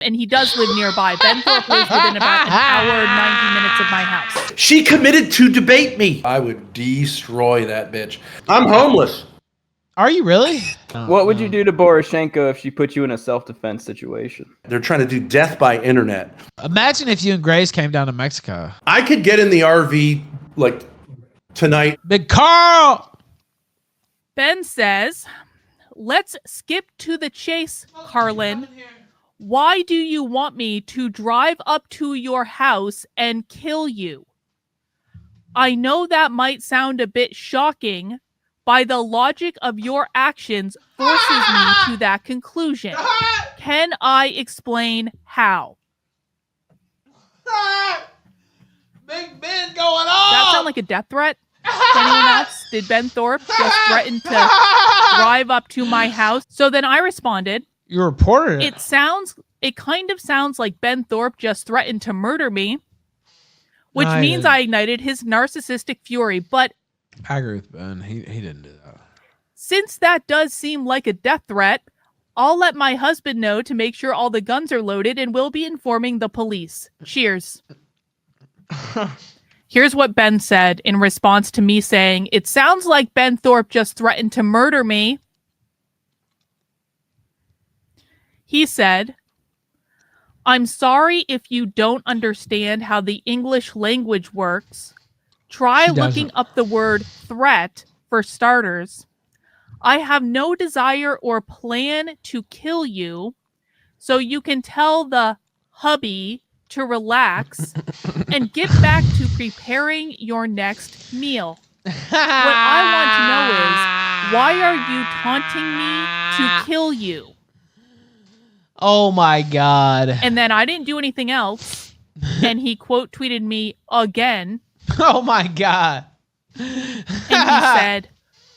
And he does live nearby. Ben Thorp lives within about an hour, 90 minutes of my house. She committed to debate me. I would destroy that bitch. I'm homeless. Are you really? What would you do to Borysenko if she put you in a self-defense situation? They're trying to do death by internet. Imagine if you and Grace came down to Mexico. I could get in the RV like tonight. Big Carl! Ben says, let's skip to the chase, Karlyn. Why do you want me to drive up to your house and kill you? I know that might sound a bit shocking. By the logic of your actions forces me to that conclusion. Can I explain how? Big Ben going on! That sound like a death threat? Anyone else? Did Ben Thorp just threaten to drive up to my house? So then I responded. You reported it. It kind of sounds like Ben Thorp just threatened to murder me, which No, means I ignited his narcissistic fury. But I agree with Ben. He didn't do that. since that does seem like a death threat, I'll let my husband know to make sure all the guns are loaded and we'll be informing the police. Cheers. Here's what Ben said in response to me saying, it sounds like Ben Thorp just threatened to murder me. He said, I'm sorry if you don't understand how the English language works. Try looking up the word threat for starters. I have no desire or plan to kill you, so you can tell the hubby to relax and get back to preparing your next meal. What I want to know is, why are you taunting me to kill you? Oh my God. And then I didn't do anything else. And he quote tweeted me again. Oh my God. And he said,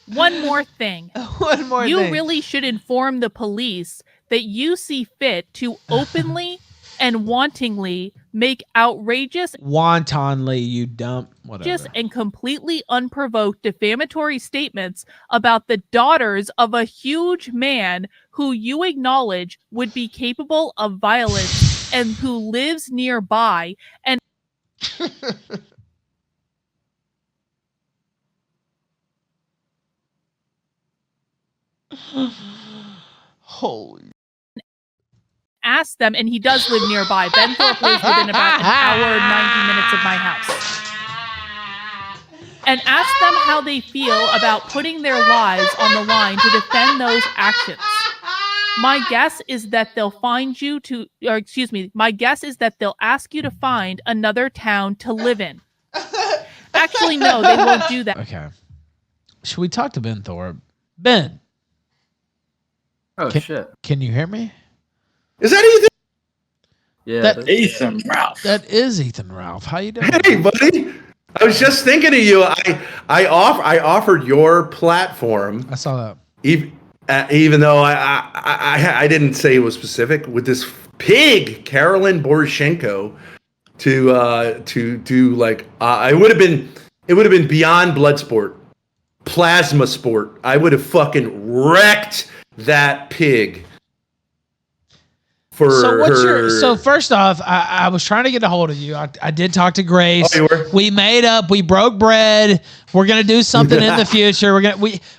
one more thing. One more thing. You really should inform the police that you see fit to openly and wantonly make outrageous, wantonly, you dump, whatever, just and completely unprovoked defamatory statements about the daughters of a huge man who you acknowledge would be capable of violence and who lives nearby and holy. ask them, and he does live nearby. Ben Thorp lives within about an hour, 90 minutes of my house. And ask them how they feel about putting their lives on the line to defend those actions. My guess is that they'll find you to, or excuse me, my guess is that they'll ask you to find another town to live in. Actually, no, they won't do that. Okay. Should we talk to Ben Thorp? Ben. Oh, shit. Can you hear me? Is that Ethan? Yeah. That, Ethan Ralph. That is Ethan Ralph. How you doing? Hey, buddy. I was just thinking of you. I offered your platform. I saw that. Even though I didn't say it was specific, with this pig Karlyn Borysenko to do like it would have been beyond blood sport, plasma sport. I would have fucking wrecked that pig. So first off, I was trying to get a hold of you. I did talk to Grace. Oh, you were? We made up. We broke bread. We're gonna do something in the future.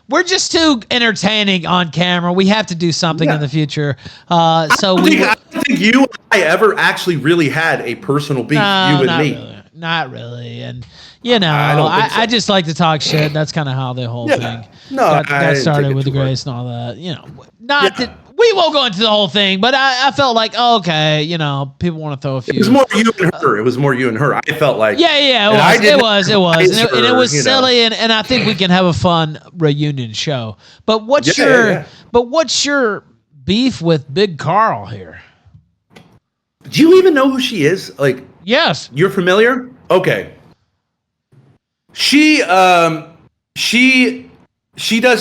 We're just too entertaining on camera. We have to do something in the future. I don't think you and I ever actually really had a personal beef. No, you and me. really. Not really. And you know, I just like to talk shit. That's kind of how the whole thing got started with Grace and all that. You know, that we won't go into the whole thing, but I felt like, okay, you know, people want to throw a few. It was more you and her. It was more you and her. I felt like it was, and it was silly, and I think we can have a fun reunion show. But what's your beef with Big Carl here? Do you even know who she is? Like, yes, you're familiar. Okay. She does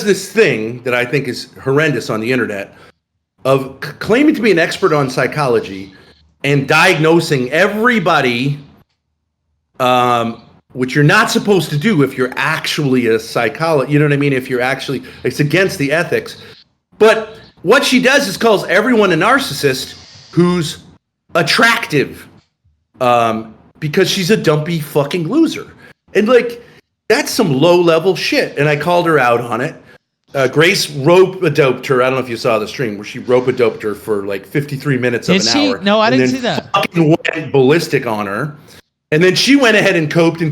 this thing that I think is horrendous on the internet of claiming to be an expert on psychology and diagnosing everybody, which you're not supposed to do if you're actually a psychologist. You know what I mean? If you're actually, it's against the ethics. But what she does is calls everyone a narcissist who's attractive because she's a dumpy fucking loser. And like, that's some low level shit. And I called her out on it. Grace rope-a-doped her. I don't know if you saw the stream where she rope-a-doped her for like 53 minutes of an hour. No, I didn't see that. Fucking went ballistic on her. And then she went ahead and coped in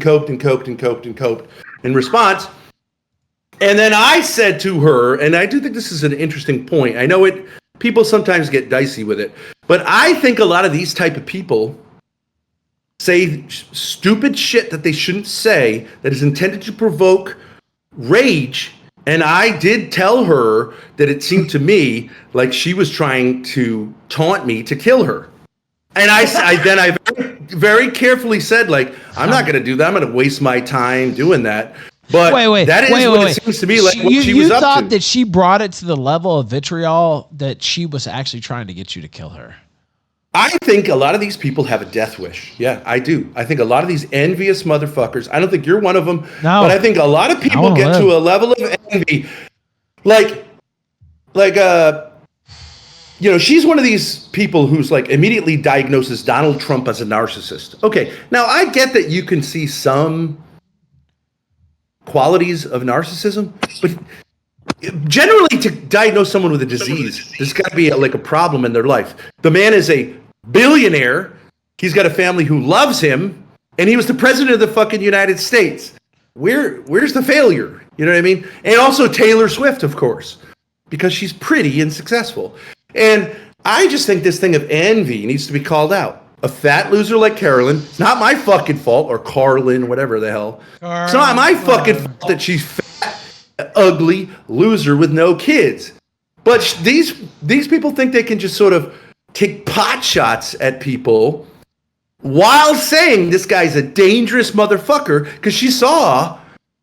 response. And then I said to her, and I do think this is an interesting point. I know people sometimes get dicey with it, but I think a lot of these type of people say stupid shit that they shouldn't say that is intended to provoke rage. And I did tell her that it seemed to me like she was trying to taunt me to kill her. And I very, very carefully said, like, I'm not going to do that. I'm going to waste my time doing that. But that is what it seems to me like what she was up to. You thought that she brought it to the level of vitriol that she was actually trying to get you to kill her. I think a lot of these people have a death wish. Yeah, I do. I think a lot of these envious motherfuckers, I don't think you're one of them, but I think a lot of people get to a level of envy. Like, she's one of these people who's like immediately diagnoses Donald Trump as a narcissist. Okay, now I get that you can see some qualities of narcissism, but generally to diagnose someone with a disease, there's got to be a problem in their life. The man is a billionaire. He's got a family who loves him, and he was the president of the fucking United States. Where's the failure? You know what I mean? And also Taylor Swift, of course, because she's pretty and successful. And I just think this thing of envy needs to be called out. A fat loser like Karlyn, it's not my fucking fault, or Karlyn, whatever the hell. It's not my fucking fault that she's fat, ugly loser with no kids. But these people think they can just sort of take pot shots at people while saying this guy's a dangerous motherfucker, because she saw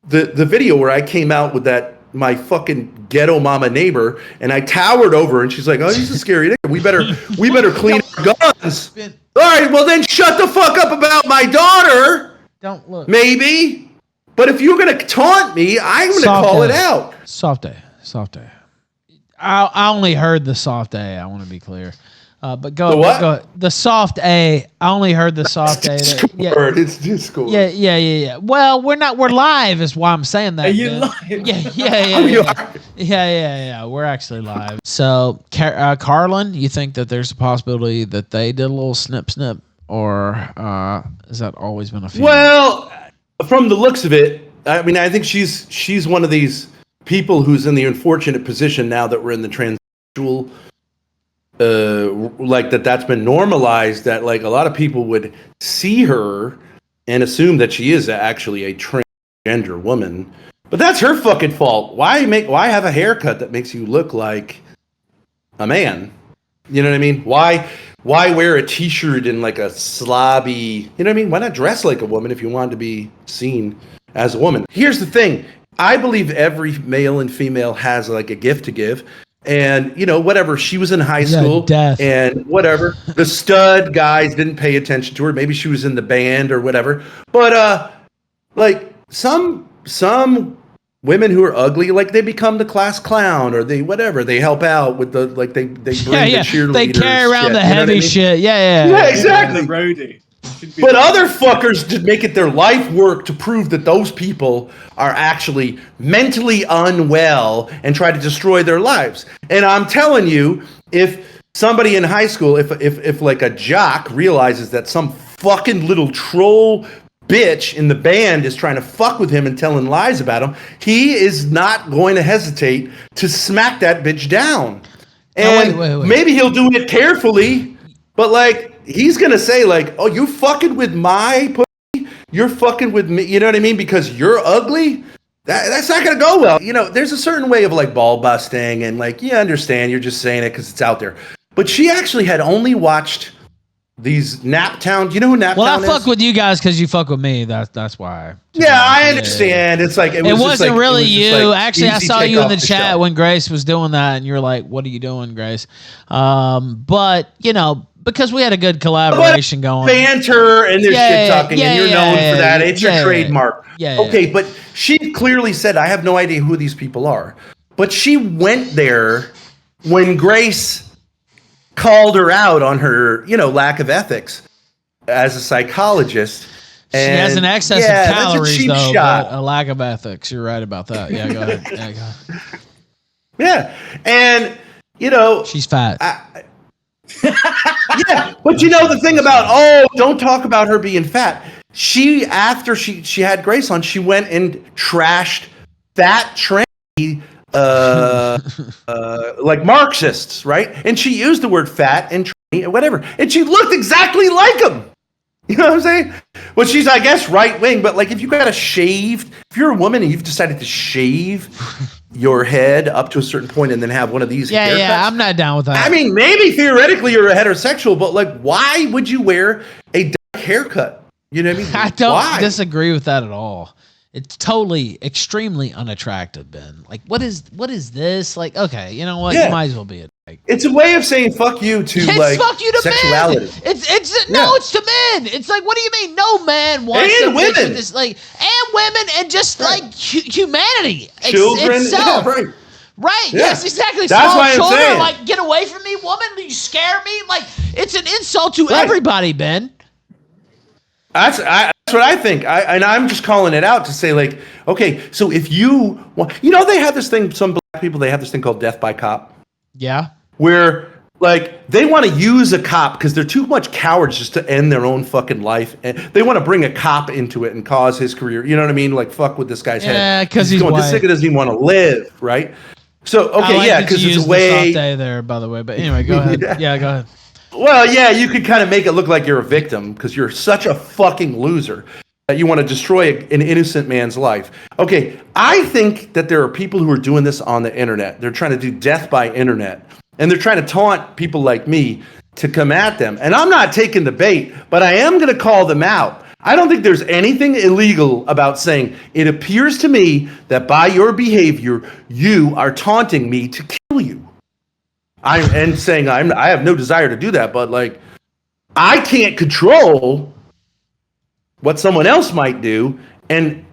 the video where I came out with my fucking ghetto mama neighbor, and I towered over, and she's like, "Oh, he's a scary nigga. We better clean our guns." All right, well then shut the fuck up about my daughter. Don't look. Maybe. But if you're going to taunt me, I'm going to call it out. Soft day. I only heard the soft A. I want to be clear. But go. The soft A. I only heard the soft A. It's Discord. Yeah. Well, we're live is why I'm saying that. Are you live? Yeah. We're actually live. So, Karlyn, you think that there's a possibility that they did a little snip, or has that always been a female? Well, from the looks of it, I mean, I think she's one of these people who's in the unfortunate position now that we're in the transsexual. Like that's been normalized, that like a lot of people would see her and assume that she is actually a transgender woman, but that's her fucking fault. Why have a haircut that makes you look like a man? You know what I mean? Why wear a t-shirt in like a slobby, you know what I mean? Why not dress like a woman if you want to be seen as a woman? Here's the thing. I believe every male and female has like a gift to give. And, whatever, she was in high school and whatever, the stud guys didn't pay attention to her. Maybe she was in the band or whatever. But, like some women who are ugly, like they become the class clown, or they help out with the, like they bring the cheerleaders. They carry around the heavy shit. Yeah, exactly. The roadie. But other fuckers just make it their life work to prove that those people are actually mentally unwell and try to destroy their lives. And I'm telling you, if somebody in high school, if like a jock realizes that some fucking little troll bitch in the band is trying to fuck with him and telling lies about him, he is not going to hesitate to smack that bitch down. And wait. Maybe he'll do it carefully, but like, he's going to say like, "Oh, you fucking with my pussy? You're fucking with me." You know what I mean? Because you're ugly? That's not going to go well. There's a certain way of like ball busting, and like, you understand, you're just saying it because it's out there. But she actually had only watched these Naptown. Do you know who Naptown is? Well, I fuck with you guys because you fuck with me. That's why. Yeah, I understand. It's like, it wasn't really you. Actually, I saw you in the chat when Grace was doing that, and you're like, "What are you doing, Grace?" But, because we had a good collaboration going. Banter and there's shit talking, and you're known for that. It's your trademark. Okay, but she clearly said, "I have no idea who these people are." But she went there when Grace called her out on her, lack of ethics as a psychologist. She has an excess of calories, though, but a lack of ethics. You're right about that. Yeah, go ahead. Yeah, go ahead. Yeah, and she's fat. Yeah, but the thing about don't talk about her being fat. She after she had Grace on, she went and trashed fat tranny like Marxists, right? And she used the word fat and tranny and whatever, and she looked exactly like them. You know what I'm saying? Well, she's, I guess, right wing, but like if you got a shaved, if you're a woman and you've decided to shave your head up to a certain point and then have one of these haircuts. Yeah, I'm not down with that. I mean, maybe theoretically you're a heterosexual, but like, why would you wear a dark haircut? You know what I mean? I don't disagree with that at all. It's totally, extremely unattractive, Ben. Like, what is this? Like, okay, you know what? You might as well be a dick. It's a way of saying fuck you to fuck you to sexuality. Men. It's to men. It's like, what do you mean? No man wants and women. This, like, and women, and just like humanity, children, itself. Yeah, right. Right. Yeah. Yes, exactly. That's Small why I'm children saying. are like, get away from me, woman. You scare me. Like, it's an insult to everybody, Ben. That's what I think. And I'm just calling it out to say, like, okay, so if you want, they have this thing, some black people, they have this thing called death by cop. Yeah. Where, like, they want to use a cop because they're too much cowards just to end their own fucking life. And they want to bring a cop into it and cause his career. You know what I mean? Like, fuck with this guy's head. Yeah, because he's going, white. this nigga doesn't even want to live, right? So, okay, because it's a way. Day there, by the way. But anyway, go ahead. Yeah, go ahead. Well, yeah, you could kind of make it look like you're a victim because you're such a fucking loser that you want to destroy an innocent man's life. Okay, I think that there are people who are doing this on the internet. They're trying to do death by internet. And they're trying to taunt people like me to come at them. And I'm not taking the bait, but I am going to call them out. I don't think there's anything illegal about saying, it appears to me that by your behavior, you are taunting me to kill you. I have no desire to do that, but like, I can't control what someone else might do, and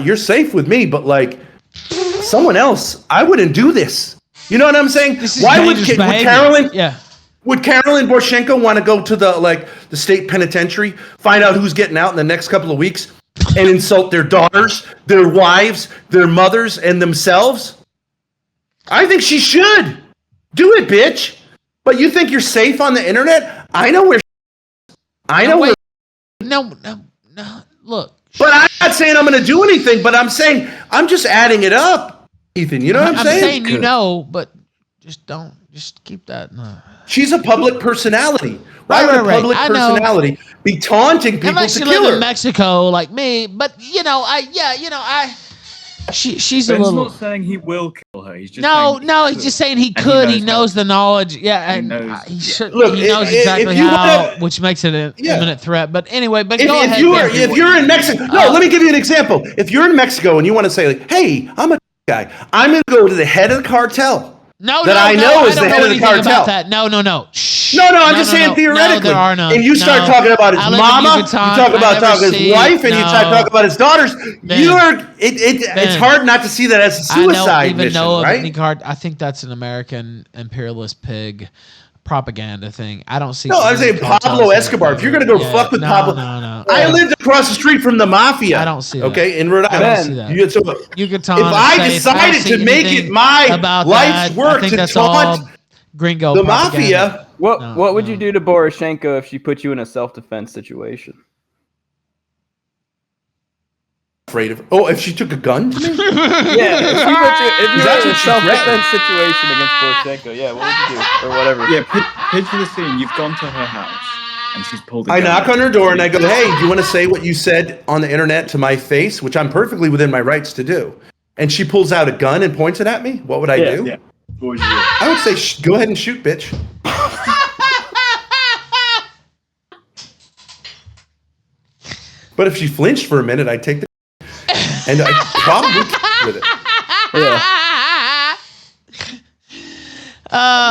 you're safe with me, but like, someone else, I wouldn't do this. You know what I'm saying? Why would Karlyn? Yeah. Would Karlyn Borysenko want to go to the state penitentiary, find out who's getting out in the next couple of weeks, and insult their daughters, their wives, their mothers, and themselves? I think she should. Do it, bitch. But you think you're safe on the internet? I know where. No. Look. But I'm not saying I'm going to do anything. But I'm saying I'm just adding it up, Ethan. You know what I'm saying? I'm saying but just don't. Just keep that. No. She's a public personality. Why would a public personality be taunting people unless to you kill live her? in Mexico like me, but she's Ben's a little. not saying he will kill her. He's just he's just saying he could. He knows the knowledge. Yeah, he knows. He knows exactly how, which makes it an imminent threat. But anyway, go ahead. If you're in Mexico, let me give you an example. If you're in Mexico and you want to say, like, "Hey, I'm a guy. I'm going to go to the head of the cartel." I know is the head of the cartel. No. Shh. No, I'm just saying theoretically. There are none. And you start talking about his mama, you talk about his wife, and you start talking about his daughters. It's hard not to see that as a suicide mission, right? I think that's an American imperialist pig propaganda thing. I don't see. No, I'm saying Pablo Escobar. If you're going to go fuck with Pablo. No. I lived across the street from the mafia. I don't see that. Okay, in Rhode Island. I don't see that. You could tell. If I decided to make it my life's work to taunt gringo the mafia. What would you do to Borysenko if she put you in a self-defense situation? Afraid of? Oh, if she took a gun to me? Yeah, if you put you in a self-defense situation against Borysenko, yeah, what would you do? Or whatever. Yeah, picture the scene. You've gone to her house, and she's pulled a gun. I knock on her door, and I go, "Hey, do you want to say what you said on the internet to my face?" Which I'm perfectly within my rights to do. And she pulls out a gun and points it at me. What would I do? Yeah. What would you do? I would say, "Go ahead and shoot, bitch." But if she flinched for a minute, I'd take the and I'd probably with it. Yeah.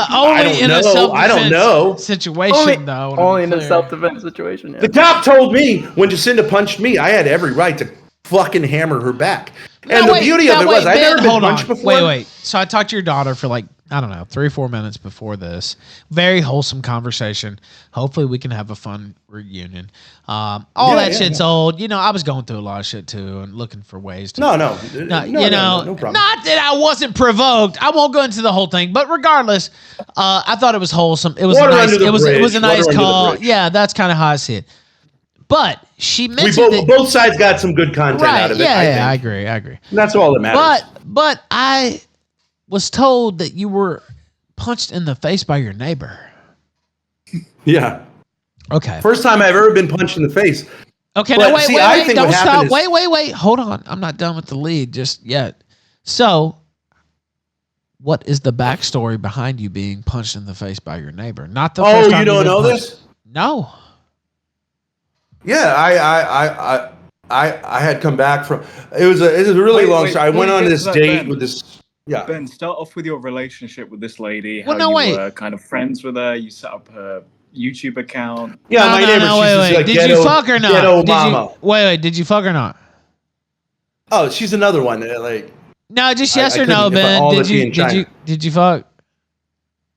Only in a self-defense situation, though. Only in a self-defense situation. Yeah. The cop told me when Jacinda punched me, I had every right to fucking hammer her back. And the beauty of it was, I'd never been punched before. Wait. So I talked to your daughter for like, I don't know, 3 or 4 minutes before this. Very wholesome conversation. Hopefully we can have a fun reunion. All that shit's old. You know, I was going through a lot of shit too and looking for ways to. No problem. Not that I wasn't provoked. I won't go into the whole thing, but regardless, I thought it was wholesome. It was it was a nice call. Yeah, that's kind of how I see it. But she mentioned both sides got some good content out of it. Yeah, I agree. And that's all that matters. But I was told that you were punched in the face by your neighbor. Yeah. Okay. First time I've ever been punched in the face. Okay, now wait, don't stop. Wait. Hold on. I'm not done with the lead just yet. So, what is the backstory behind you being punched in the face by your neighbor? Not the first time you don't know this? No. Yeah, I had come back from. It was a really long story. I went on this date with this. Yeah. Ben, start off with your relationship with this lady. Well, how you were kind of friends with her. You set up her YouTube account. Yeah, my neighbor. She's wait. Did you fuck or not? Ghetto mama. Wait. Did you fuck or not? Oh, she's another one. No, just yes or no, Ben. Did you fuck?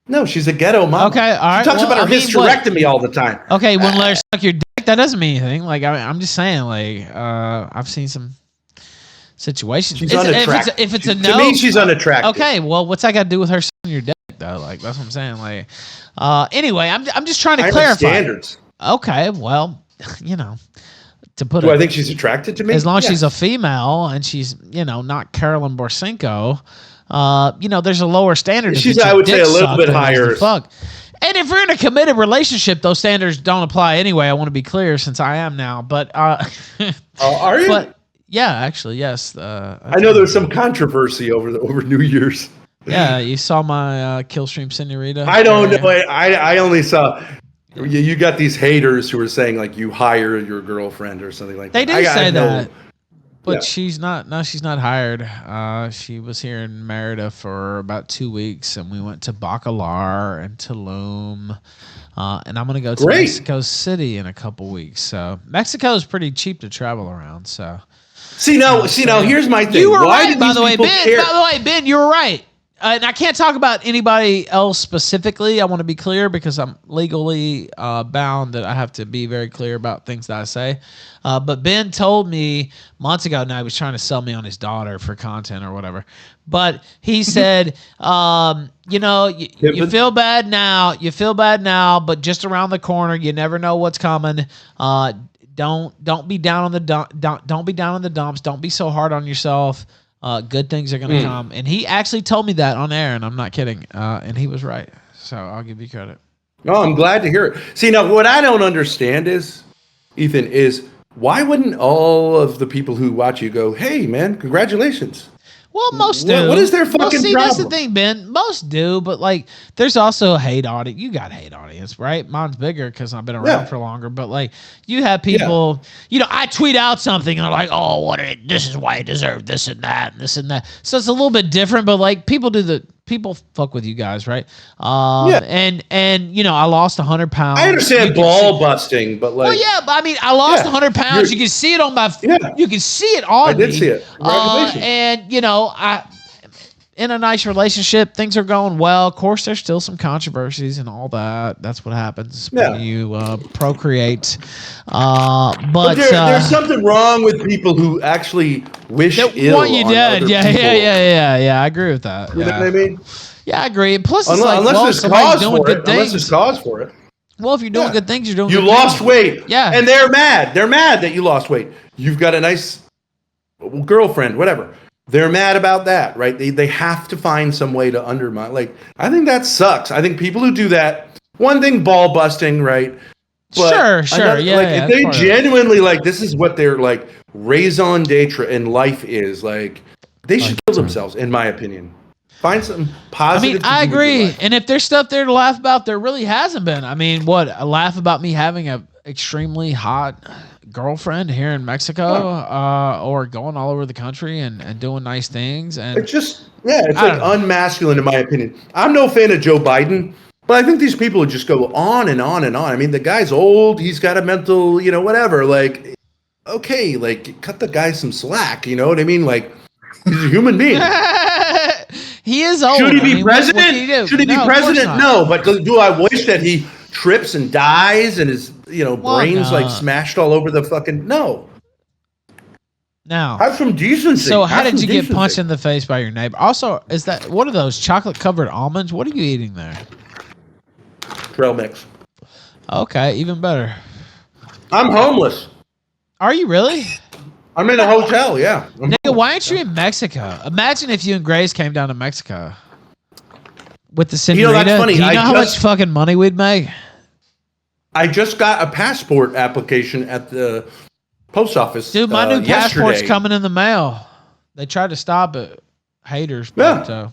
No, she's a ghetto mama. Okay, all right. She talks about her hysterectomy all the time. Okay, when let her suck your dick, that doesn't mean anything. Like I'm just saying, like I've seen some situations. She's unattractive. If it's a no, to me, she's unattractive. Okay, well, what's that got to do with her sucking your dick though? Like that's what I'm saying. Like, anyway, I'm just trying to clarify standards. Okay, well, you know, to put. Do I think she's attracted to me? As long as she's a female and she's not Karlyn Borysenko. There's a lower standard. She's, I would say, a little bit higher. Fuck. And if you're in a committed relationship, those standards don't apply anyway. I want to be clear since I am now. But are you? But yeah, actually, yes. I know there was some controversy over New Year's. Yeah, you saw my KILLSTREAM senorita. I don't know. I only saw. You got these haters who are saying like you hire your girlfriend or something like that. They do say that. But she's not hired. She was here in Merida for about 2 weeks, and we went to Bacalar and Tulum. And I'm going to go to Mexico City in a couple weeks. So Mexico is pretty cheap to travel around. So see now, here's my thing. You were right, by the way, Ben. By the way, Ben, you were right. And I can't talk about anybody else specifically. I want to be clear because I'm legally bound that I have to be very clear about things that I say. But Ben told me months ago, now he was trying to sell me on his daughter for content or whatever. But he said, you feel bad now. You feel bad now, but just around the corner, you never know what's coming. Don't be down on the don't be down on the dumps. Don't be so hard on yourself. Good things are going to come. And he actually told me that on air, and I'm not kidding. And he was right. So I'll give you credit. No, I'm glad to hear it. See, now, what I don't understand is, Ethan, is why wouldn't all of the people who watch you go, hey, man, congratulations? Well, most do. What is their fucking problem? That's the thing, Ben. Most do, but like, there's also a hate audience. You got a hate audience, right? Mine's bigger because I've been around for longer. But like, you have people. I tweet out something and they're like, "Oh, this is why I deserve this and that, and this and that." So it's a little bit different, but like, people fuck with you guys, right? And I lost 100 pounds. I understand ball busting, but like, well, yeah, but I mean, I lost 100 pounds. You can see it on my. You can see it on me. I did see it. Congratulations. And I in a nice relationship, things are going well. Of course, there's still some controversies and all that. That's what happens when you procreate. But there's something wrong with people who actually wish ill want you dead. Yeah. I agree with that. You know what I mean? Yeah, I agree. Plus, it's unless there's cause for it. Well, if you're doing good things, you're doing. You lost weight. Yeah, and they're mad. They're mad that you lost weight. You've got a nice girlfriend, whatever. They're mad about that, right? They have to find some way to undermine. Like, I think that sucks. I think people who do that, one thing, ball busting, right? But sure. If they genuinely, like, this is what their, like, raison d'etre in life is, like, they should kill themselves, in my opinion. Find something positive. I agree. And if there's stuff there to laugh about, there really hasn't been. I mean, a laugh about me having a extremely hot girlfriend here in Mexico, or going all over the country and doing nice things, and it's just it's like unmasculine in my opinion. I'm no fan of Joe Biden, but I think these people just go on and on and on. I mean, the guy's old, he's got a mental, whatever. Like, okay, like cut the guy some slack. You know what I mean? Like, He's a human being. He is old. Should he be president? Should he be president? No, but do I wish that he trips and dies and his brains like smashed all over the fucking no. Now, have some decency. So, how did you get punched in the face by your neighbor? Also, is that one of those chocolate-covered almonds? What are you eating there? Trail mix. Okay, even better. I'm homeless. Are you really? I'm in a hotel. Yeah. Nigga, why aren't you in Mexico? Imagine if you and Grace came down to Mexico with the senorita. That's funny. Do you know how much fucking money we'd make? I just got a passport application at the post office. Dude, my new passport's coming in the mail. They tried to stop it. Haters. Yeah.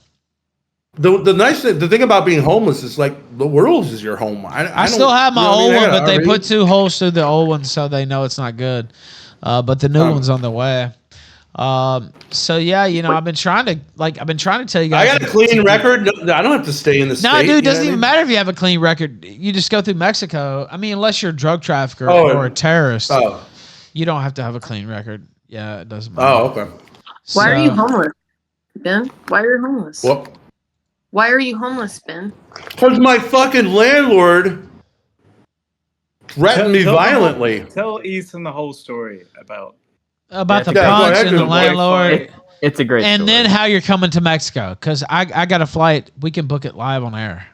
But, the nice thing, the thing about being homeless is like the world is your home. I still have my old one, but they put 2 holes through the old one so they know it's not good. But the new one's on the way. So yeah, I've been trying to tell you guys. I got a clean record. No, I don't have to stay in the state. No, dude, it doesn't even matter if you have a clean record. You just go through Mexico. I mean, unless you're a drug trafficker or a terrorist, you don't have to have a clean record. Yeah, it doesn't matter. Oh, okay. Why are you homeless, Ben? Why are you homeless? What? Why are you homeless, Ben? Because my fucking landlord threatened me violently. Tell Ethan the whole story about the punch and the landlord. It's a great story. And then how you're coming to Mexico, because I got a flight. We can book it live on air.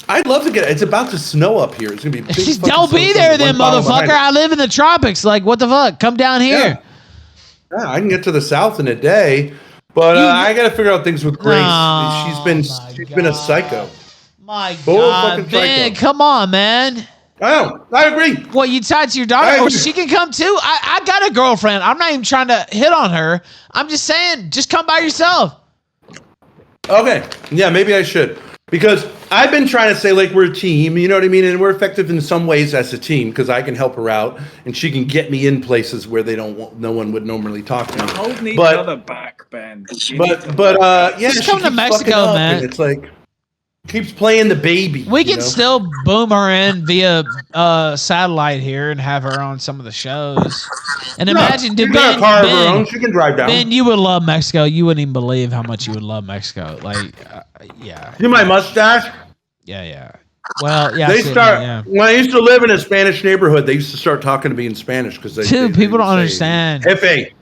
I'd love to get it. It's about to snow up here. It's going to be big. Don't be there then, motherfucker. I live in the tropics. Like, what the fuck? Come down here. Yeah, I can get to the south in a day. But I got to figure out things with Grace. She's been a psycho. My God, Ben, come on, man. I agree. What, you tied to your daughter? Or she can come too? I got a girlfriend. I'm not even trying to hit on her. I'm just saying, just come by yourself. Okay. Yeah, maybe I should. Because I've been trying to say, like, we're a team, you know what I mean? And we're effective in some ways as a team because I can help her out and she can get me in places where no one would normally talk to me. Hold each other back, Ben. Yeah, just come to Mexico, man. It's like, keeps playing the baby. We can still boom her in via satellite here and have her on some of the shows. And imagine, she's got a car of her own. She can drive down. Ben, you would love Mexico. You wouldn't even believe how much you would love Mexico. Like, yeah. See my mustache? Yeah. Well, yeah. When I used to live in a Spanish neighborhood, they used to start talking to me in Spanish because people don't understand. F.A.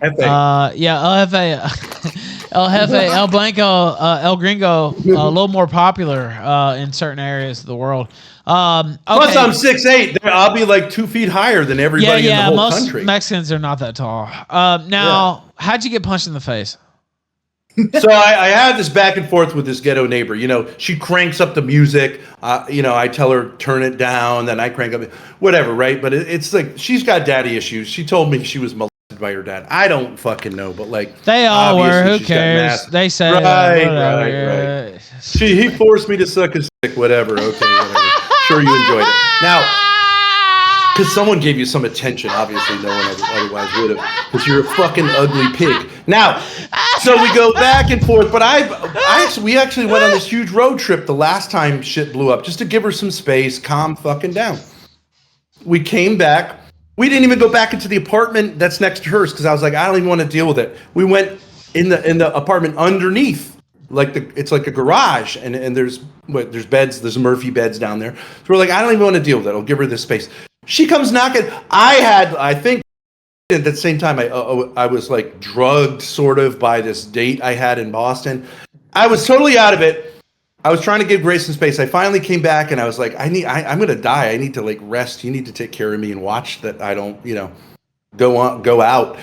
El Jefe, El Blanco, El Gringo, a little more popular in certain areas of the world. Okay. Plus, I'm 6'8". I'll be like 2 feet higher than everybody in the whole country. Most Mexicans are not that tall. How'd you get punched in the face? So I had this back and forth with this ghetto neighbor. She cranks up the music. I tell her turn it down, then I crank up whatever, right? But it's like she's got daddy issues. She told me she was molested by her dad. I don't fucking know, but like they all were. Who cares? They say right. He forced me to suck his dick. Whatever. Okay, whatever. Sure, you enjoyed it. Now, because someone gave you some attention, obviously no one otherwise would have, because you're a fucking ugly pig. Now, so we go back and forth, but we actually went on this huge road trip the last time shit blew up, just to give her some space, calm fucking down. We came back. We didn't even go back into the apartment that's next to hers, because I was like, I don't even want to deal with it. We went in the apartment underneath. It's like a garage, and there's beds, there's Murphy beds down there. So we're like, I don't even want to deal with it. I'll give her this space. She comes knocking. I think at the same time I was like drugged sort of by this date I had in Boston. I was totally out of it. I was trying to give Grace some space. I finally came back and I was like, I'm gonna die. I need to like rest. You need to take care of me and watch that I don't, go out.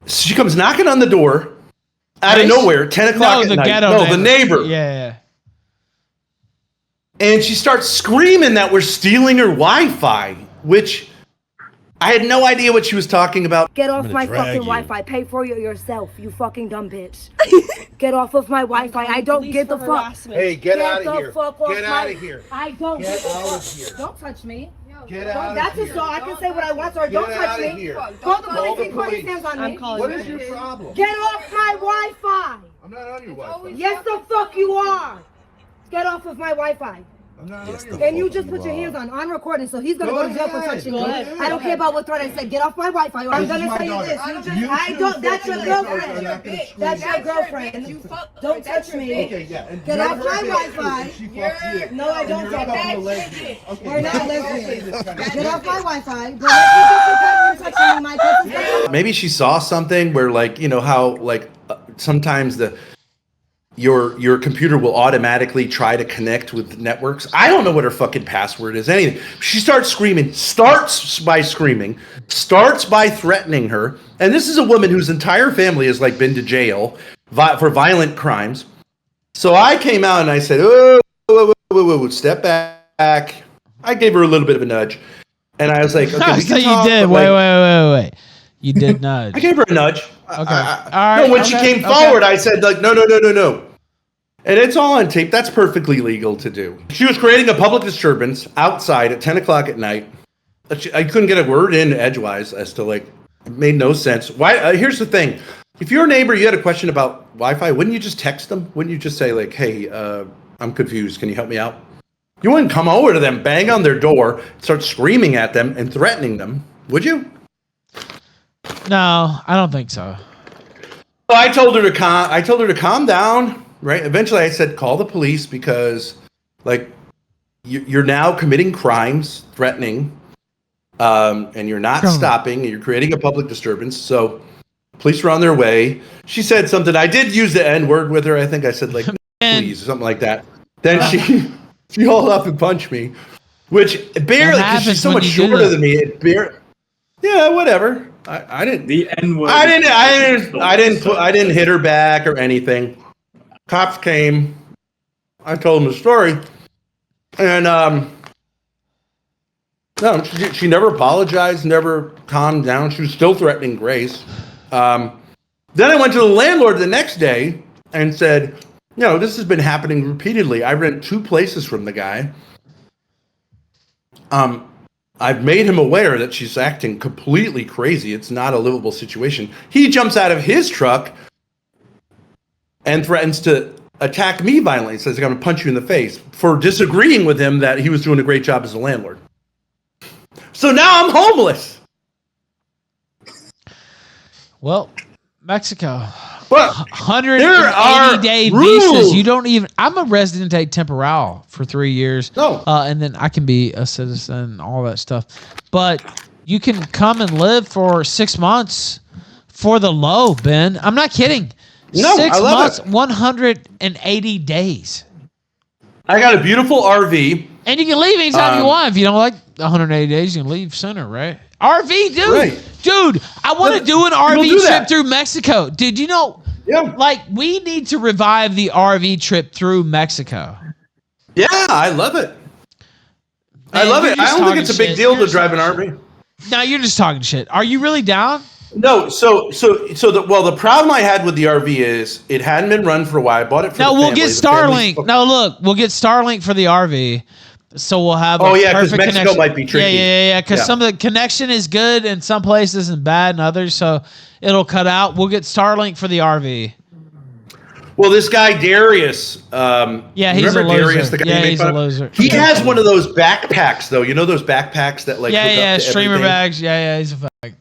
She comes knocking on the door. Out of nowhere, 10 o'clock at night. The neighbor. Yeah. And she starts screaming that we're stealing her Wi-Fi, which I had no idea what she was talking about. Get off my fucking Wi-Fi. Pay for it yourself, you fucking dumb bitch. Get off of my Wi-Fi. I don't give the fuck. Hey, get out of here. Get out of here. I don't get out of here. Don't touch me. Get out of That's here. a song. I can say what I want, so don't touch me. Call the police. Put his hands on me. What is your problem? Get off my Wi-Fi. I'm not on your Wi-Fi. Yes, the fuck you are. Get off of my Wi-Fi. And you just put your hands on recording, so he's gonna go to jail for touching me. I don't care about what threat I said. Get off my Wi-Fi. Or I'm gonna say this. I don't. That's your girlfriend. That's your girlfriend. Don't touch me. Get off my Wi-Fi. No, I don't. We're not lesbians. Get off my Wi-Fi. But let's just touching me. Maybe she saw something where, like, you know how like sometimes your computer will automatically try to connect with networks. I don't know what her fucking password is. Anything. She starts screaming, starts by threatening her. And this is a woman whose entire family has like been to jail for violent crimes. So I came out and I said, whoa, step back. I gave her a little bit of a nudge. And I was like, okay, we can so talk, you did. Wait. You did nudge. I gave her a nudge. Okay. All right. No, when she came forward, I said, like, no. And it's all on tape. That's perfectly legal to do. She was creating a public disturbance outside at 10 o'clock at night. I couldn't get a word in edgewise as to, like, it made no sense. Why? Here's the thing. If you're a neighbor, you had a question about Wi-Fi, wouldn't you just text them? Wouldn't you just say, like, hey, I'm confused. Can you help me out? You wouldn't come over to them, bang on their door, start screaming at them and threatening them, would you? No, I don't think so. So I told her to calm down. Right. Eventually, I said, call the police because, like, you're now committing crimes, threatening, and you're not stopping. And you're creating a public disturbance. So, police are on their way. She said something. I did use the N word with her. I think I said, like, please, or something like that. Then she hauled up and punched me, which barely, because she's so much shorter than me. Yeah, whatever. I didn't. The N word. I didn't hit her back or anything. Cops came. I told them the story, and no, she never apologized, never calmed down. She was still threatening Grace. Then I went to the landlord the next day and said, you know, this has been happening repeatedly. I rent 2 places from the guy. I've made him aware that she's acting completely crazy. It's not a livable situation. He jumps out of his truck and threatens to attack me violently. He says, I'm going to punch you in the face for disagreeing with him that he was doing a great job as a landlord. So now I'm homeless. Well, Mexico. But 180-day visas. You don't even. I'm a residente temporal for 3 years. No. And then I can be a citizen, all that stuff. But you can come and live for 6 months for the low, Ben. I'm not kidding. No, 6 I love months, it. 180 days. I got a beautiful RV. And you can leave anytime you want. If you don't like 180 days, you can leave sooner, right? RV, dude. Right. Dude, I want to do an RV do trip that. through Mexico. Dude, you know, like, we need to revive the RV trip through Mexico. Yeah, I love it. I Man, love you're it. I just don't think talking it's a big shit. deal You're to drive an just RV. No, you're just talking shit. Are you really down? No, the problem I had with the RV is it hadn't been run for a while. I bought it for No, the we'll family. get Starlink. No, look, we'll get Starlink for the RV. So we'll have Oh, a yeah, 'cause perfect Mexico connection. might be tricky. Yeah. Because Yeah. some of the connection is good in some places and bad in others. So it'll cut out. We'll get Starlink for the RV. Well, this guy Darius. He's a remember loser. Darius, the guy Yeah, who made he's fun a of? loser. He has one of those backpacks, though. You know those backpacks that like hook up to streamer everything? bags. Yeah, he's a fag.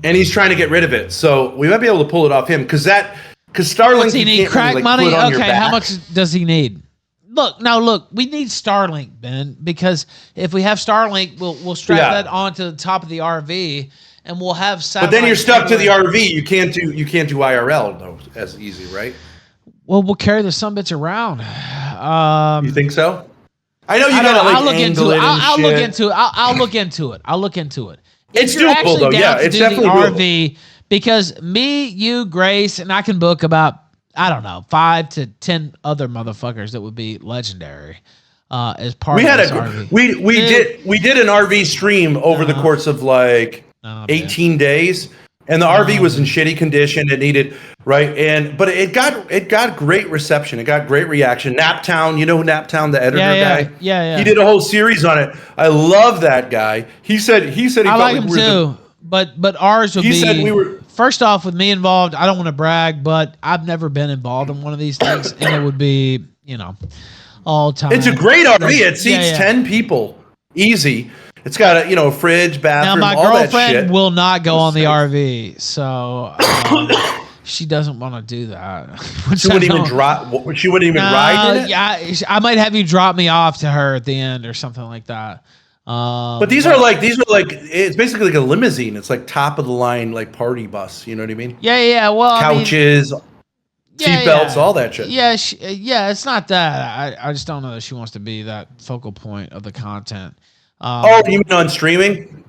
And he's trying to get rid of it, so we might be able to pull it off him because Starlink. What's he you need? can't Crack really, like, money? put on your Okay, how back. much does he need? Look, we need Starlink, Ben, because if we have Starlink, we'll strap that onto the top of the RV, and we'll have satellite. But then you're stuck to the everywhere. RV. You can't do IRL though as easy, right? Well, we'll carry the sumbitch around. You think so? I know you I don't gotta know. like I'll look angle into it. it. I'll look into it. I'll look into it. I'll look into it. It's If you're doable, actually though. down Yeah, to it's do the definitely doable. RV, because me, you, Grace, and I can book about, I don't know, 5 to 10 other motherfuckers that would be legendary as part We of had this a RV. we did an RV stream over the course of like 18 days, and the RV was in shitty condition. It needed but it got great reception. It got great reaction. Naptown, you know Naptown, the editor guy. Yeah. He did a whole series on it. I love that guy. He said he I felt like him we were too, but ours would He be. said we were- First off, with me involved, I don't want to brag, but I've never been involved in one of these things, and it would be, all time. It's a great RV. It seats 10 people, easy. It's got a fridge, bathroom. Now my all that girlfriend shit. will not go on the RV, so she doesn't want to do that. She wouldn't even drop. She wouldn't even ride in it. Yeah, I might have you drop me off to her at the end or something like that. But these are like it's basically like a limousine. It's like top of the line like party bus. You know what I mean? Yeah. Well, couches, seatbelts, all that shit. Yeah, it's not that. I just don't know that she wants to be that focal point of the content. You mean on streaming?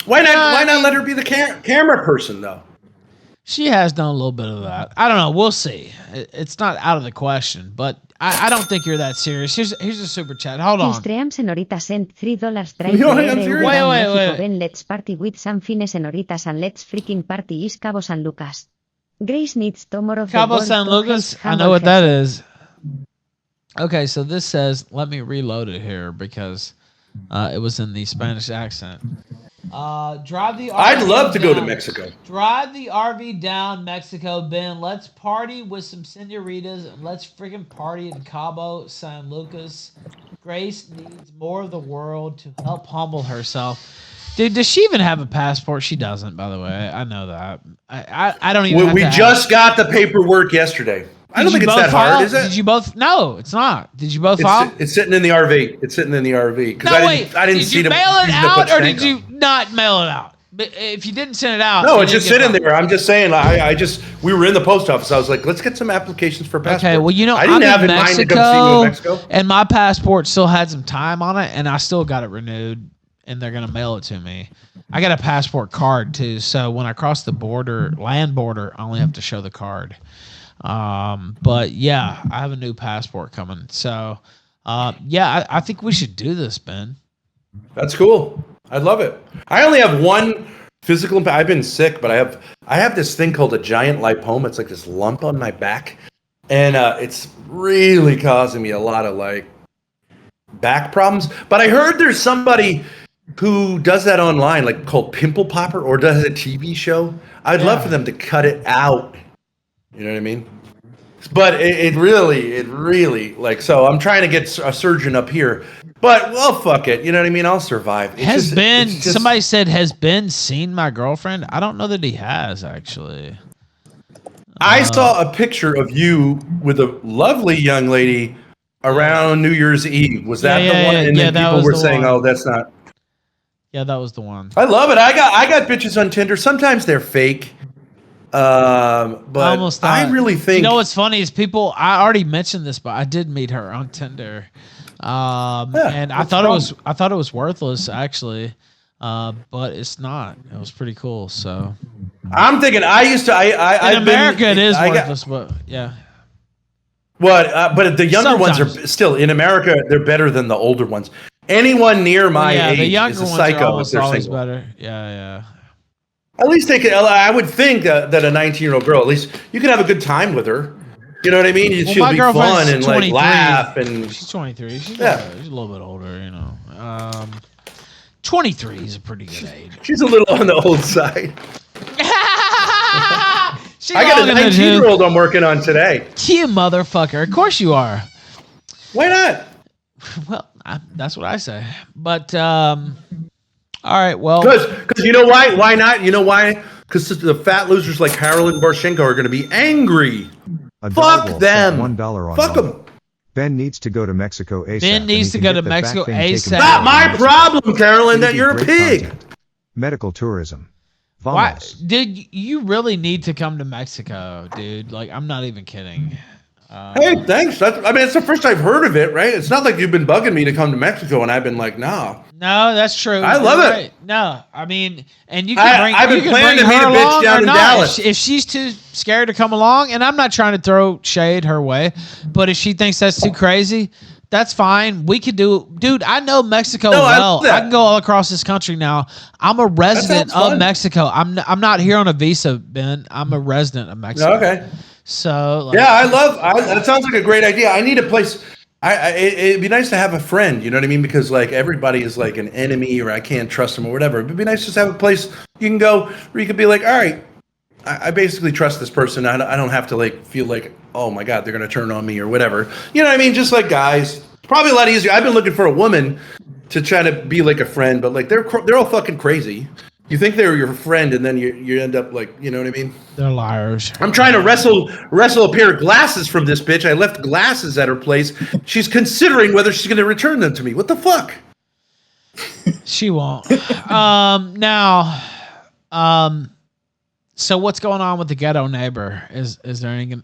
Why not let her be the camera person though? She has done a little bit of that. I don't know. We'll see. It's not out of the question, but I don't think you're that serious. Here's a super chat. Hold on. KILLSTREAM senorita sent $3 Wait. Then let's party with some fine senoritas and let's freaking party is Cabo San Lucas. Grace needs tomorrow. Cabo San Lucas? I know what that is. Okay, so this says, let me reload it here because it was in the Spanish accent. Drive the RV I'd love to down. go to Mexico. Drive the RV down, Mexico, Ben. Let's party with some senoritas and let's freaking party in Cabo San Lucas. Grace needs more of the world to help humble herself. Dude, does she even have a passport? She doesn't, by the way. I know that. I don't even. We just got the paperwork yesterday. I don't think it's that hard, is it? Did you both? No, it's not. Did you both file? It's sitting in the RV. It's sitting in the RV. No, wait. I didn't see. Did you mail it out or did you not mail it out? But if you didn't send it out, no, it's just sitting there. I'm just saying. We were in the post office. I was like, let's get some applications for passport. Okay, well, I didn't have in mind to come see you in Mexico, and my passport still had some time on it, and I still got it renewed, and they're gonna mail it to me. I got a passport card too, so when I cross the land border, I only have to show the card. But yeah, I have a new passport coming. So, I think we should do this, Ben. That's cool. I love it. I only have one physical. I've been sick, but I have this thing called a giant lipoma. It's like this lump on my back, and it's really causing me a lot of like back problems. But I heard there's somebody who does that online, like called Pimple Popper, or does a TV show. I'd love for them to cut it out. You know what I mean? But it really like, so I'm trying to get a surgeon up here, but well, fuck it. You know what I mean? I'll survive. Somebody said, has Ben seen my girlfriend? I don't know that he has actually. I saw a picture of you with a lovely young lady around New Year's Eve. Was that the one? And then people were saying, oh, that's not. Yeah, that was the one. I love it. I got bitches on Tinder. Sometimes they're fake. But I really think, you know what's funny is I already mentioned this, but I did meet her on Tinder. And I thought it was worthless actually. But it's not. It was pretty cool. So I'm thinking in America it is worthless, but yeah. But the younger ones are still in America. They're better than the older ones. Anyone near my age the younger is a ones psycho if they're always single. better. Yeah. At least I would think that a 19-year-old girl, at least you could have a good time with her. You know what I mean? She'll be fun and like laugh. And she's 23. She's a little bit older, you know. 23 is a pretty good age. She's a little on the old side. I got a 19-year-old I'm working on today. You motherfucker. Of course you are. Why not? Well, that's what I say. But, all right, well. Because you know why? Why not? You know why? Because the fat losers like Karlyn Borysenko are going to be angry. Fuck them. $1 on Fuck them. Ben needs to go to Mexico ASAP. Ben needs to go to Mexico ASAP. Not my problem, Karlyn, that you're a pig. Content. Medical tourism. Why, dude, you really need to come to Mexico, dude. Like, I'm not even kidding. Hey, thanks. It's the first I've heard of it, right? It's not like you've been bugging me to come to Mexico, and I've been like, no. No, that's true. I love it. Right. No, I mean, and you can bring. I've been planning to meet a bitch down in Dallas. If she's too scared to come along, and I'm not trying to throw shade her way, but if she thinks that's too crazy, that's fine. We could do, dude. I know Mexico well. I can go all across this country now. I'm a resident of Mexico. I'm not here on a visa, Ben. I'm a resident of Mexico. Okay. So yeah, that sounds like a great idea. I need a place. It'd be nice to have a friend. You know what I mean? Because like everybody is like an enemy, or I can't trust them, or whatever. It'd be nice just to have a place you can go where you could be like, all right, I basically trust this person. I don't have to like feel like, oh my god, they're gonna turn on me or whatever. You know what I mean? Just like guys, Probably a lot easier. I've been looking for a woman to try to be like a friend, but like they're all fucking crazy. You think they're your friend, and then you end up like, you know what I mean? They're liars. I'm trying to wrestle a pair of glasses from this bitch. I left glasses at her place. She's considering whether she's going to return them to me. What the fuck? She won't. So what's going on with the ghetto neighbor? Is there any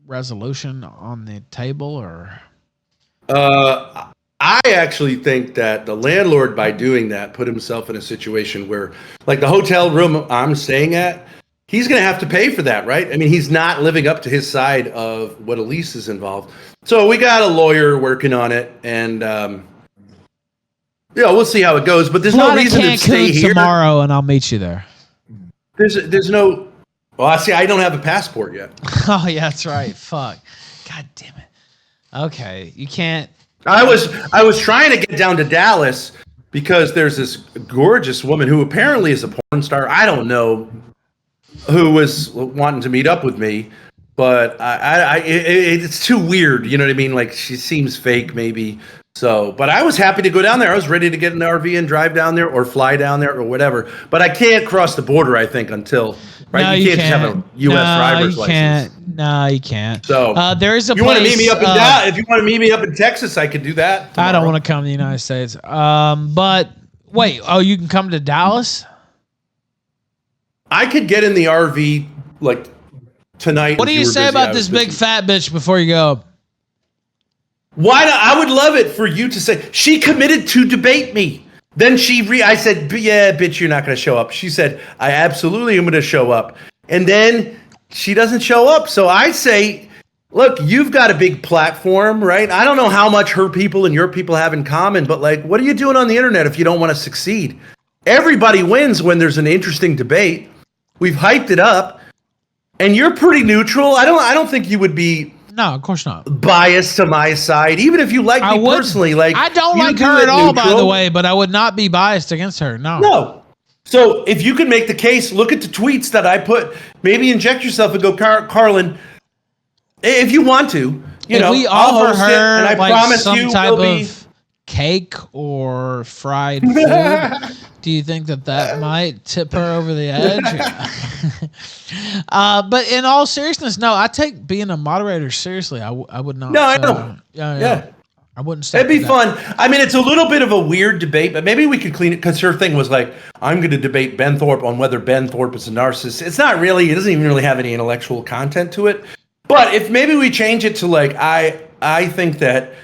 resolution on the table, or? I actually think that the landlord, by doing that, put himself in a situation where, like the hotel room I'm staying at, he's going to have to pay for that, right? I mean, he's not living up to his side of what a lease is involved. So we got a lawyer working on it, and we'll see how it goes. But there's no reason to stay here tomorrow, and I'll meet you there. There's no. Well, I see. I don't have a passport yet. Oh yeah, that's right. Fuck. God damn it. Okay, you can't. I was trying to get down to Dallas because there's this gorgeous woman who apparently is a porn star. I don't know, who was wanting to meet up with me, but it's too weird. You know what I mean? Like, she seems fake, maybe. So, but I was happy to go down there. I was ready to get in the RV and drive down there, or fly down there, or whatever. But I can't cross the border, I think, until No, you can't just have a U.S. driver's license. No, you can't. So there is a you place. Want to meet me up in Dallas? If you want to meet me up in Texas, I could do that tomorrow. I don't want to come to the United States. But wait, you can come to Dallas? I could get in the RV like tonight. What do you say about this big fat bitch before you go? Why not? I would love it for you to say she committed to debate me. Then I said, yeah, bitch, you're not going to show up. She said, I absolutely am going to show up. And then she doesn't show up. So I say, look, you've got a big platform, right? I don't know how much her people and your people have in common, but like, what are you doing on the internet if you don't want to succeed? Everybody wins when there's an interesting debate. We've hyped it up, and you're pretty neutral. I don't think you would be. No, of course not. Biased to my side, even if you like me personally. Like, I don't like her at all, by the way, but I would not be biased against her. No. So if you can make the case, look at the tweets that I put. Maybe inject yourself and go, Karlyn, if you want to. If we offer her and I promise some you type will of cake or fried food, do you think that might tip her over the edge? But in all seriousness, no, I take being a moderator seriously. I would not. No, I don't. Yeah. I wouldn't say it'd be fun. I mean, it's a little bit of a weird debate, but maybe we could clean it, because her thing was like, I'm going to debate Ben Thorp on whether Ben Thorp is a narcissist. It's not really. It doesn't even really have any intellectual content to it. But if maybe we change it to like, I think that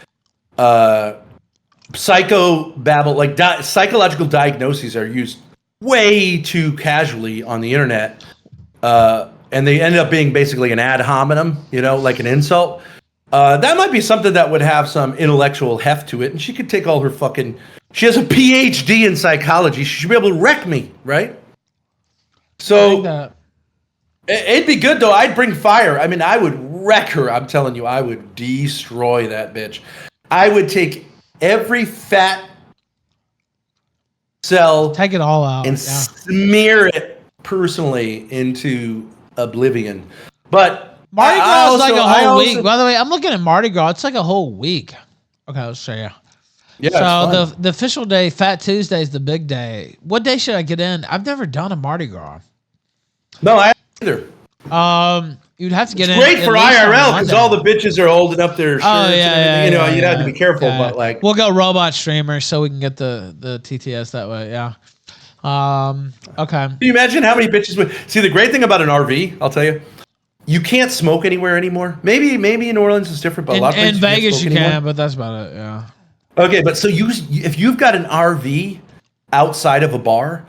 psychobabble, like psychological diagnoses, are used way too casually on the internet, and they end up being basically an ad hominem, like an insult. That might be something that would have some intellectual heft to it, and she could take all her fucking. She has a PhD in psychology. She should be able to wreck me, right? So it'd be good, though. I'd bring fire. I mean, I would wreck her. I'm telling you, I would destroy that bitch. I would take every fat cell, take it all out, and smear it personally into oblivion. But Mardi Gras is like a whole week. By the way, I'm looking at Mardi Gras. It's like a whole week. Okay, let's show you. Yeah. So the official day, Fat Tuesday, is the big day. What day should I get in? I've never done a Mardi Gras. No, I haven't either. You'd have to get in. Great for IRL because all the bitches are holding up their shirts. Oh yeah, you'd have to be careful, but like we'll go robot streamer so we can get the TTS that way. Yeah. Okay. Can you imagine how many bitches would see? The great thing about an RV, I'll tell you, you can't smoke anywhere anymore. Maybe in New Orleans it's different, but a lot of places in Vegas you can, but that's about it. Yeah. Okay, but so if you've got an RV outside of a bar,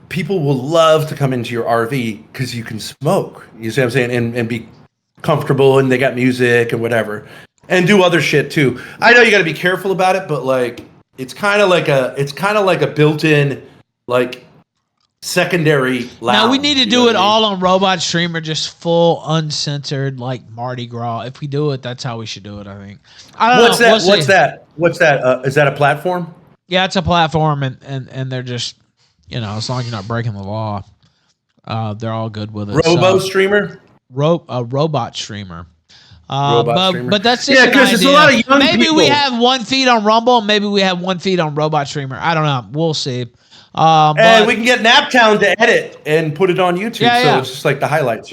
people will love to come into your RV because you can smoke. You see what I'm saying? And be comfortable, and they got music and whatever, and do other shit too. I know you got to be careful about it, but like it's kind of like a built-in like secondary lounge. Now we need to do it all on robot streamer, just full uncensored like Mardi Gras. If we do it, that's how we should do it. I think. I don't know. What's that? Is that a platform? Yeah, it's a platform, and they're just. As long as you're not breaking the law, they're all good with it. Streamer? Robot streamer. But that's just because there's a lot of young maybe people. we have 1 feed on Rumble, maybe we have 1 feed on Robot Streamer. I don't know. We'll see. And we can get Naptown to edit and put it on YouTube, so it's just like the highlights,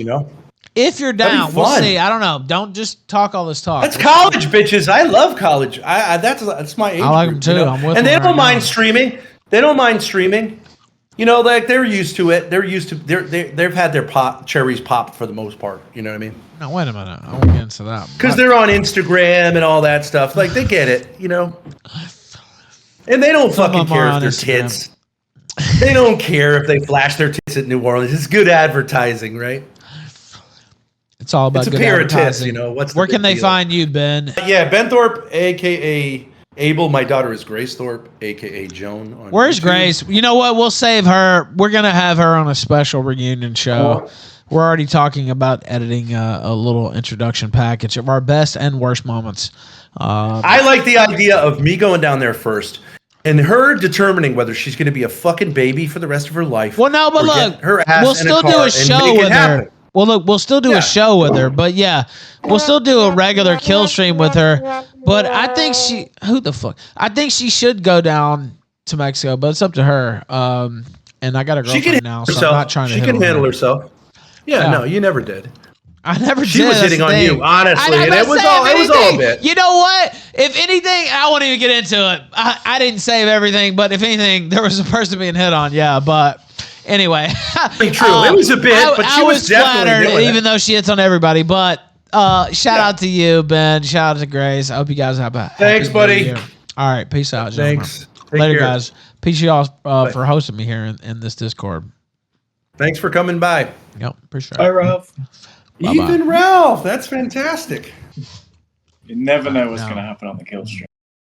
If you're down, we'll see. I don't know. Don't just talk all this talk. That's college, bitches. I love college. That's my age. I like them too. I'm with and them they don't right mind now. streaming. They don't mind streaming. Like they're used to it. They're used to. They've had their cherries popped for the most part. You know what I mean? No, wait a minute. I won't get into that. Because they're on Instagram and all that stuff. Like they get it. And they don't fucking care if they're tits. They don't care if they flash their tits at New Orleans. It's good advertising, right? It's all about it's a good pair of tits, advertising. Where can they find you, Ben? Yeah, Ben Thorp, aka Abel. My daughter is Grace Thorp, aka Joan. Where's YouTube. Grace? You know what? We'll save her. We're gonna have her on a special reunion show. We're already talking about editing a little introduction package of our best and worst moments. I like the idea of me going down there first and her determining whether she's going to be a fucking baby for the rest of her life. Well, no, but look, we'll still do a show with her. Well, look, we'll still do a show with her, but we'll still do a regular kill stream with her. But I think I think she should go down to Mexico, but it's up to her. And I got a girlfriend now, so I'm not trying to. She can handle herself. Yeah, no, you never did. I never did. She was hitting on you, honestly. It was all a bit. You know what? If anything, I won't even get into it. I didn't save everything, but if anything, there was a person being hit on. Yeah, but anyway. True. It was a bit, but she was definitely flattered, even though she hits on everybody. But shout out to you, Ben. Shout out to Grace. I hope you guys have a Thanks, buddy. All right. Peace out, gentlemen. Thanks. Later, guys. Peace y'all for hosting me here in this Discord. Thanks for coming by. Yep. Appreciate it. Bye, Ralph. Even Ralph. That's fantastic. You never know what's going to happen on the kill stream.